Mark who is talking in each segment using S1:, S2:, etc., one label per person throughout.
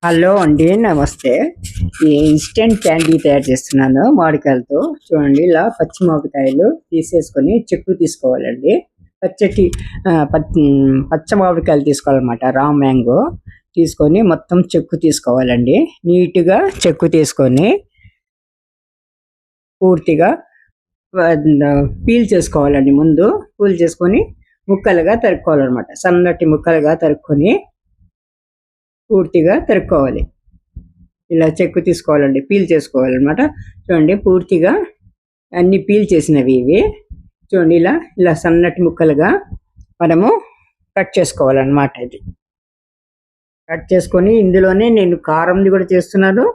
S1: Hello అండి, నమస్తే. ఈ ఇన్స్టెంట్ క్యాండీ తయారు చేస్తున్నాను మామిడికాయలతో. చూడండి, ఇలా పచ్చి మామిడికాయలు తీసేసుకొని చెక్కు తీసుకోవాలండి. పచ్చటి పచ్చ మామిడికాయలు తీసుకోవాలన్నమాట. రా మ్యాంగో తీసుకొని మొత్తం చెక్కు తీసుకోవాలండి. నీట్గా చెక్కు తీసుకొని పూర్తిగా పీల్ చేసుకోవాలండి. ముందు పీల్ చేసుకొని ముక్కలుగా తరుక్కోవాలన్నమాట. సన్నటి ముక్కలుగా తరుక్కొని పూర్తిగా తరుక్కోవాలి. ఇలా చెక్కు తీసుకోవాలండి, పీల్ చేసుకోవాలన్నమాట. చూడండి, పూర్తిగా అన్ని పీల్ చేసినవి ఇవి. చూడండి, ఇలా ఇలా సన్నటి ముక్కలుగా మనము కట్ చేసుకోవాలన్నమాట. ఇది కట్ చేసుకొని ఇందులోనే నేను కారంది కూడా చేస్తున్నాను,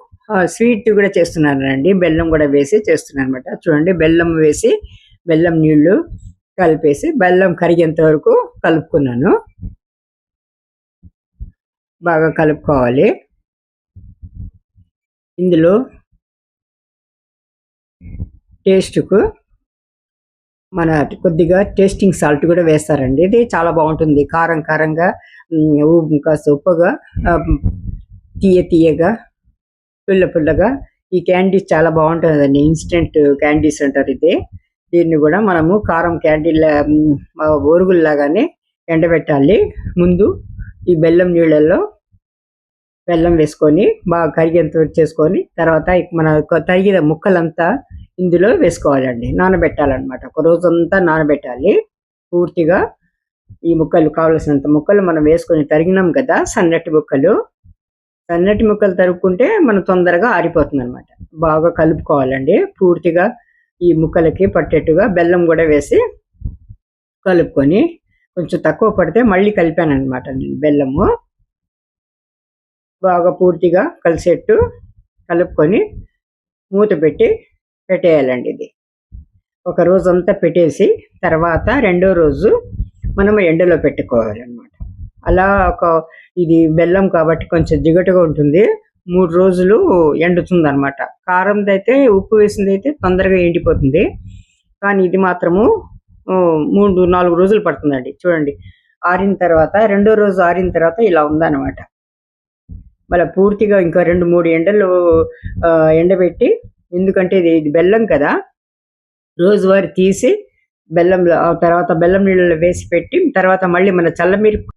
S1: స్వీట్ కూడా చేస్తున్నాను అండి. బెల్లం కూడా వేసి చేస్తున్నాను అనమాట. చూడండి, బెల్లం వేసి బెల్లం నీళ్లు కలిపేసి బెల్లం కరిగేంత వరకు కలుపుకున్నాను. బాగా కలుపుకోవాలి. ఇందులో టేస్ట్కు మన కొద్దిగా టేస్టింగ్ సాల్ట్ కూడా వేస్తారండి. ఇది చాలా బాగుంటుంది. కారం కారంగా, కాస్త ఉప్పుగా, తీయగా, పుల్లగా ఈ క్యాండీస్ చాలా బాగుంటుందండి. ఇన్స్టెంట్ క్యాండీస్ అంటారు ఇది. దీన్ని కూడా మనము కారం క్యాండీల ఒరుగుల్లాగానే ఎండబెట్టాలి. ముందు ఈ బెల్లం నీళ్ళల్లో బెల్లం వేసుకొని బాగా కరిగేంత చేసుకొని తర్వాత మన తరిగిన ముక్కలంతా ఇందులో వేసుకోవాలండి. నానబెట్టాలన్నమాట. ఒక రోజంతా నానబెట్టాలి పూర్తిగా. ఈ ముక్కలు కావలసినంత ముక్కలు మనం వేసుకొని తరిగినాం కదా, సన్నటి ముక్కలు తరుక్కుంటే మనం తొందరగా ఆరిపోతుంది అనమాట. బాగా కలుపుకోవాలండి. పూర్తిగా ఈ ముక్కలకి పట్టేట్టుగా బెల్లం కూడా వేసి కలుపుకొని, కొంచెం తక్కువ పడితే మళ్ళీ కలిపాను అనమాట నేను బెల్లము. బాగా పూర్తిగా కలిసేట్టు కలుపుకొని మూత పెట్టి పెట్టేయాలండి. ఇది ఒక రోజంతా పెట్టేసి తర్వాత రెండో రోజు మనం ఎండలో పెట్టుకోవాలన్నమాట. అలా ఇది బెల్లం కాబట్టి కొంచెం జిగటగా ఉంటుంది. 3 రోజులు ఎండుతుంది అనమాట. కారంది అయితే, ఉప్పు వేసింది అయితే తొందరగా ఎండిపోతుంది. కానీ ఇది మాత్రము 3-4 రోజులు పడుతుందండి. చూడండి, ఆరిన తర్వాత రెండో రోజు ఆరిన తర్వాత ఇలా ఉందన్నమాట. మళ్ళీ పూర్తిగా ఇంకా 2-3 ఎండలు ఎండబెట్టి, ఎందుకంటే ఇది బెల్లం కదా, రోజువారీ తీసి బెల్లంలో తర్వాత బెల్లం నీళ్ళలో వేసి పెట్టి తర్వాత మళ్ళీ మన చల్లమిరి